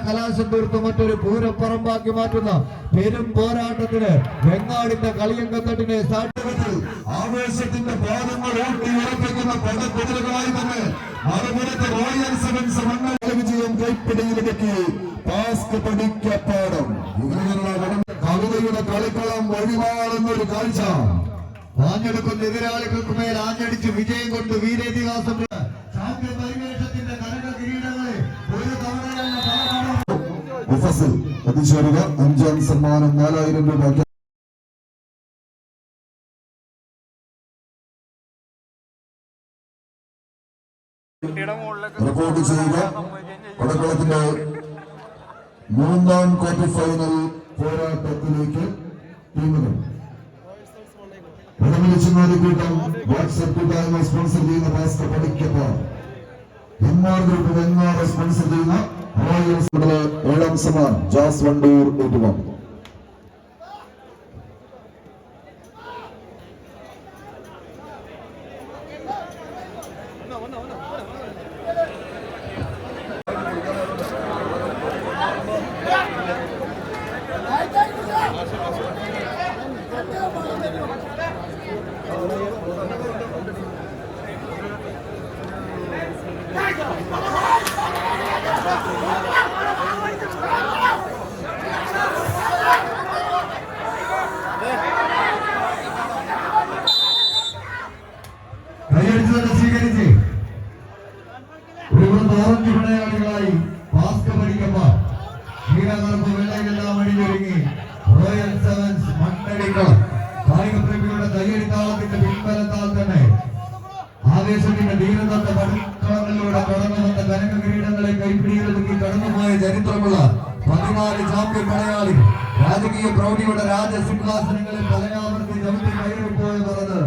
കലാശം തീർത്ത് മറ്റൊരു പൂരപ്പറമ്പാക്കി മാറ്റുന്ന പെരും പോരാട്ടത്തിന് വെങ്ങാടിന്റെ കളിയങ്കത്തട്ടിനെ സാക്ഷ്യത്തിൽ ആവേശത്തിന്റെ പാദങ്ങൾ ഊട്ടി ഉറപ്പിക്കുന്ന പടക്കുതിരകളായി തന്നെ മറുപുറത്ത് റോയൽ സെവൻസ് മണ്ണ വിജയം കൈപ്പിടിയിലേക്ക് പാസ്ക് പഠിക്കപ്പാടം കവിതയുടെ കളിക്കളം വഴിമാറുന്നൊരു കാഴ്ച ആഞ്ഞെടുക്കുന്ന എതിരാളികൾക്ക് മേൽ ആഞ്ഞടിച്ച് വിജയം കൊണ്ട് വീരേതിഹാസം ചാമ്പ്യൻ പരിവേഷത്തിന്റെ കനക കിരീടങ്ങളെ ഒരു തവണയല്ല എത്തിച്ചേരുക. 5ാം സമ്മാനം 4000 രൂപ. റിപ്പോർട്ട് ചെയ്യുക. പടക്കളത്തിന്റെ 3ാം ക്വാർട്ടർ ഫൈനൽ പോരാട്ടത്തിലേക്ക് ടീമുകൾ കൂട്ടം വാട്സ്ആപ്പ് കൂട്ടായ്മ സ്പോൺസർ ചെയ്യുന്ന പാസ്ക് പഠിക്കപ്പാട് എംആർ ഗ്രൂപ്പ് വെങ്ങാട് സ്പോൺസർ ചെയ്യുന്ന റോയൽസ് 7ാം സമ്മാനം ജാസ് വണ്ടൂർ ഏറ്റുവാങ്ങുന്നു. സ്വീകരിച്ച് ഓറഞ്ച് പടയാളികളായി പാസ്ക് പഠിക്കപ്പാട് നീലകറുപ്പ് വെള്ളയെല്ലാം അണിഞ്ഞൊരുങ്ങി റോയൽ സെവൻസ് മണ്ണടിക്കളം. കായിക പ്രേമികളുടെ കയ്യടിത്താളത്തിന്റെ പിൻബലത്താൽ തന്നെ ആവേശത്തിന്റെ ധീരതത്ത പടക്കളങ്ങളിലൂടെ കടന്നു വന്ന കനക കിരീടങ്ങളെ കൈപ്പിടിയിലൊതുക്കി കടന്നുപോയ ചരിത്രമുള്ള 14 ചാമ്പ്യൻ പടയാളികൾ രാജകീയ പ്രൗഢിയുടെ രാജസിംഹാസനങ്ങളിൽ പലയാവർത്തി ചവിട്ടി കയറിപ്പോയി പറഞ്ഞത്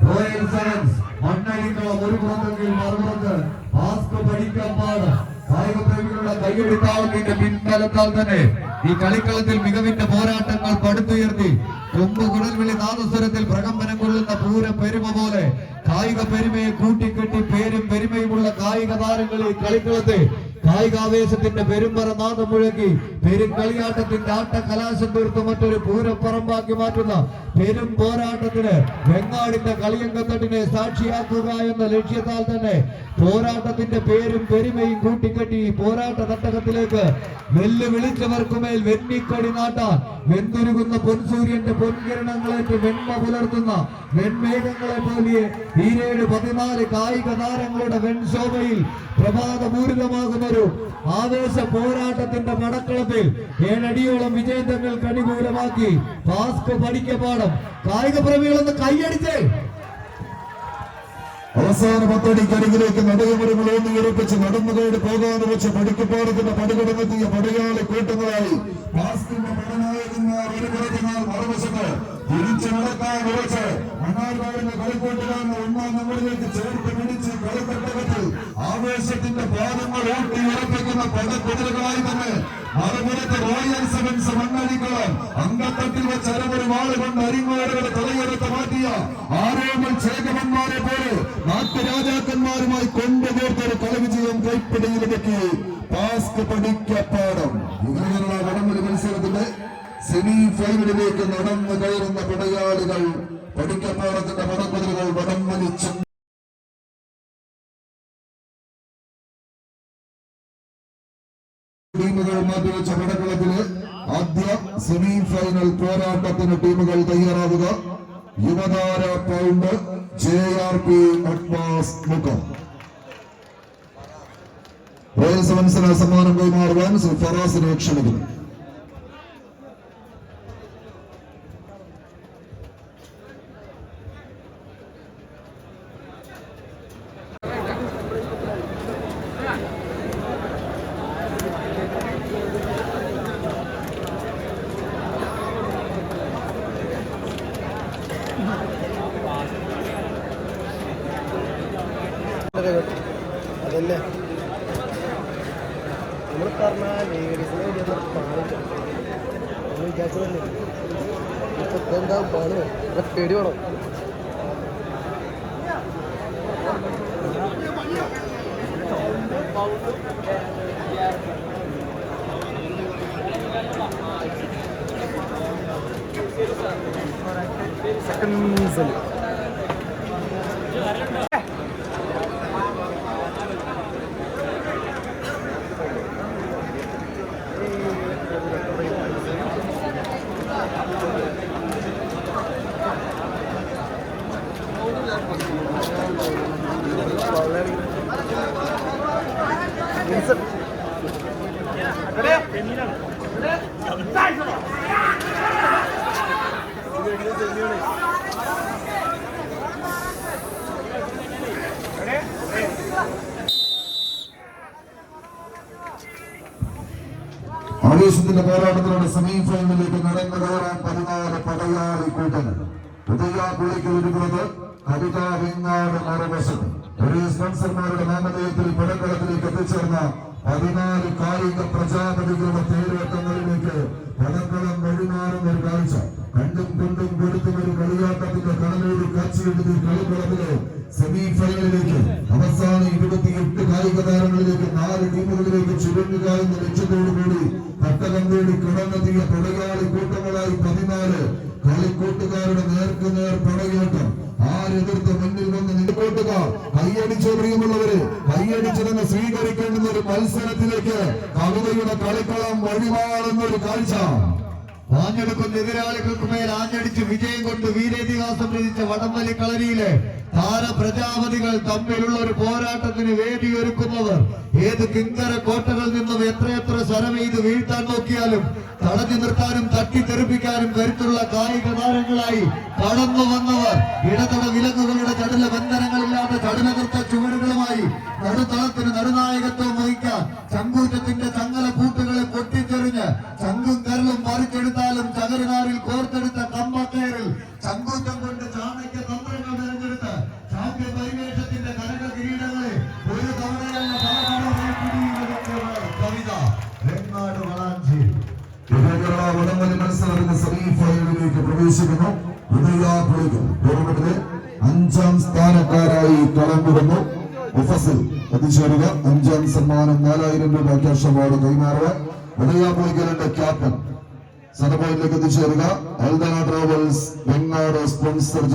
റോയൽ സെവൻസ് മണ്ണടിക്കളം. ഒരു പുറത്തെങ്കിൽ മറുപുറത്ത് പാസ്ക് പഠിക്കപ്പാട്. കായിക പ്രേമികളുടെ കയ്യടിത്താളത്തിന്റെ പിൻബലത്താൽ തന്നെ ഈ കളിക്കളത്തിൽ മികവിന്റെ പോരാട്ടങ്ങൾ പടുത്തുയർത്തി കൊമ്പ് കുഴൽവിളി നാദസ്വരത്തിൽ പ്രകമ്പനം കൊള്ളുന്ന പൂര പെരുമ പോലെ കായിക പെരുമയെ കൂട്ടിക്കെട്ടി പേരും പെരുമയുമുള്ള കായിക താരങ്ങൾ ഈ കളിക്കളത്തെ കായികാവേശത്തിന്റെ പെരുമ്പറ നാദം മുഴക്കി പെരും കളിയാട്ടത്തിന്റെ കലാശം തീർത്ത് മറ്റൊരു പൂരപ്പറമ്പാക്കി മാറ്റുന്ന പെരും പോരാട്ടത്തിന് വെങ്ങാടിന്റെ കളിയങ്കത്തട്ടിനെ സാക്ഷിയാക്കുക എന്ന ലക്ഷ്യത്താൽ തന്നെ പോരാട്ടത്തിന്റെ പേരും പെരുമയും കൂട്ടിക്കെട്ടി പോരാട്ട തട്ടകത്തിലേക്ക് വെല്ലുവിളിച്ചവർക്കുമേൽ വെന്നിക്കൊടി നാട്ടാൻ വെന്തുരുകുന്ന പൊൻസൂര്യന്റെ പൊൻകിരണങ്ങളേറ്റ് വെണ്മ പുലർത്തുന്ന വെൺമേഘങ്ങളെ പോലെ 14 കായിക താരങ്ങളുടെ വെൺശോഭയിൽ പ്രഭാതപൂരിതമാകുന്നൊരു ആവേശ പോരാട്ടത്തിന്റെ പടക്കളത്തിൽ 7 അടിയോളം വിജയം തങ്ങൾ കണികൂലമാക്കി പാസ്ക് പഠിക്കപ്പാടം. കായിക പ്രേമികളൊന്ന് കൈയടിച്ചേ. അവസാന 10 അടിക്കരികിലേക്ക് നടുയമരങ്ങൾ ഊന്നിയുറപ്പിച്ച് നടന്നുകോട് പോകാതെ വെച്ച് പഠിക്കപ്പാടത്തിന്റെ പടികടന്നെത്തിയ പടയാളി കൂട്ടങ്ങളായി പാസ്കിന്റെ പടനായകന്മാർ ഒരു പുറത്തിനാൽ മറുവശത്ത് തിരിച്ചു നടക്കാൻ ഉറച്ച് മണ്ണാർക്കാടിന്റെ കളിക്കൂട്ടുകാരന് 1ാം നമ്പറിലേക്ക് ചേർത്ത് പിടിച്ച് കളിത്തട്ടകത്തിൽ ആവേശത്തിന്റെ പാദങ്ങൾ ഊട്ടി ഉറപ്പിക്കുന്ന പടക്കുതിരകളായി തന്നെ മറുപുറത്ത് റോയൽ സെവൻസ് മണ്ണടിക്കളം. അങ്കത്തട്ടിൽ വെച്ച് അരമൊരു വാളുകൊണ്ട് അരിങ്ങോടുകളുടെ തലയെടുത്ത് മാറ്റിയ ആരോമൽ ചേകവന്മാരെ പോലെ നാട്ടുരാജാക്കന്മാരുമായി കൊണ്ടുതീർത്തൊരു കളിവിജയം കൈപ്പിടിയിലേക്ക് പാസ്ക് പഠിക്കപ്പാടം. ഇങ്ങനെയുള്ള വടംവലി മത്സരത്തിന്റെ സെമി ഫൈനലിലേക്ക് നടന്നു കയറുന്ന പടയാളികൾ പഠിക്കപ്പാടത്തിന്റെ പടക്കുതിരകൾ വടംവലിച്ചു. ടീമുകൾ മാറ്റിവെച്ച പടക്കളത്തില് ആദ്യ സെമി ഫൈനൽ പോരാട്ടത്തിന് ടീമുകൾ തയ്യാറാവുക. യുവതാര പൗണ്ട് JRP അഡ്വാൻസ് മുഖം. റോയൽ സെവൻസിന് സമ്മാനം കൈമാറുവാൻ ഫറാസിനെ ക്ഷണിക്കുന്നു. അതല്ലേ നമ്മൾ പറഞ്ഞാൽ ലേഡീസിനെ വിചാരിച്ചതല്ലേ ഇപ്പൊ എന്താ പേടി വേണം. സെക്കൻഡ്സിൽ ആവേശത്തിന്റെ പോരാട്ടത്തിലൂടെ സെമി ഫൈനലിലേക്ക് നടന്നു കയറാൻ 14 പടയാളി കൂട്ടങ്ങൾ. ഉദയാപുളിക്ക് ഒരുക്കുന്നത് കവിത വെങ്ങാട് മറുവശത്ത്. ഒരേ സ്പോൺസർമാരുടെ നാമധേയത്തിൽ പടക്കളത്തിലേക്ക് എത്തിച്ചേർന്ന 14 കായിക പ്രജാപതികളുടെ തേരോട്ടങ്ങളിലേക്ക് പടക്കളം വഴിമാറുന്ന ഒരു കാഴ്ച. കണ്ടും കൊണ്ടും കൊടുത്തും ഒരു കളിയാട്ടത്തിന്റെ കടലോട് കാച്ചിയെടുത്ത് കളിക്കളത്തിലെ സെമി ഫൈനലിലേക്ക് അവസാന 28 കായിക താരങ്ങളിലേക്ക് 4 ടീമുകളിലേക്ക് ചുരുങ്ങുക എന്ന ലക്ഷ്യത്തോടുകൂടി പട്ടകം തേടി കടന്നെത്തിയ പടയാളി കൂട്ടങ്ങളായി 14 കളിക്കൂട്ടുകാരുടെ നേർക്കുനേർ പടയോട്ടം. ആരെതിർത്ത് മുന്നിൽ വന്ന് നിൽക്കോട്ടുക കൈയടിച്ച് പ്രിയമുള്ളവര് കൈയടിച്ച് തന്നെ സ്വീകരിക്കേണ്ടുന്ന ഒരു മത്സരത്തിലേക്ക് കവിതയുടെ കളിക്കളം വഴിമാറുന്ന ഒരു കാഴ്ച. ആഞ്ഞെടുക്കുന്ന എതിരാളികൾക്ക് മേൽ ആഞ്ഞടിച്ച് വിജയം കൊണ്ട് വീരേതിഹാസം രചിച്ച വടംവലി കളരിയിലെ താരപ്രജാപതികൾ തമ്മിലുള്ള ഒരു പോരാട്ടത്തിന് വേദിയൊരുക്കുന്നവർ. ഏത് കിങ്കര കോട്ടകളിൽ നിന്നും എത്രയെത്ര ശരമെയ്ത് വീഴ്ത്താൻ നോക്കിയാലും തടഞ്ഞു നിർത്താനും തട്ടിത്തെറിപ്പിക്കാനും കരുത്തുള്ള കായിക താരങ്ങളായി കടന്നു വന്നവർ. ഇടതട വിലങ്ങുകളുടെ ചടുല ബന്ധനങ്ങളില്ലാത്ത ചടുലകൃത്ത ചുവടുകളുമായി നടുത്തളത്തിന് നടുനായകത്വം വഹിക്കാൻ ചങ്കൂറ്റത്തിന്റെ ചങ്ങല പൂട്ടുകളെ പൊട്ടിച്ചെറിഞ്ഞ് ചങ്കും കരളും പറിച്ചെടുത്താലും ചകരുനാരിൽ കോർത്തെടുത്ത കമ്പക്കയറിൽ ചങ്കൂറ്റം കൊണ്ട് ചാണക്യ തന്ത്രങ്ങൾ തെരഞ്ഞെടുത്ത് ചാമ്പ്യൻ പരിവേഷത്തിന്റെ കനക കിരീടങ്ങളെ ഒരു തവണയല്ല കവിത വെങ്ങാട് വളാഞ്ചേരി. കേരള വടംവലി മത്സരത്തിന്റെ സെമി ഫൈനലിലേക്ക് പ്രവേശിക്കുന്നു. ഉദയാപുളികൾ ടൂർണമെന്റിലെ 5ാം സ്ഥാനക്കാരായി കടന്നുവന്നു. മുഫസിൽ എത്തിച്ചേരുക. 5ാം സമ്മാനം 4000 രൂപ ക്യാഷ് അവാർഡ് കൈമാറുക. ഉദയാപുളികളുടെ ക്യാപ്റ്റൻ സെന്റർ പോയിന്റിലേക്ക് എത്തിച്ചേരുക. എൽദന ട്രാവൽസ് വെങ്ങാട് സ്പോൺസർ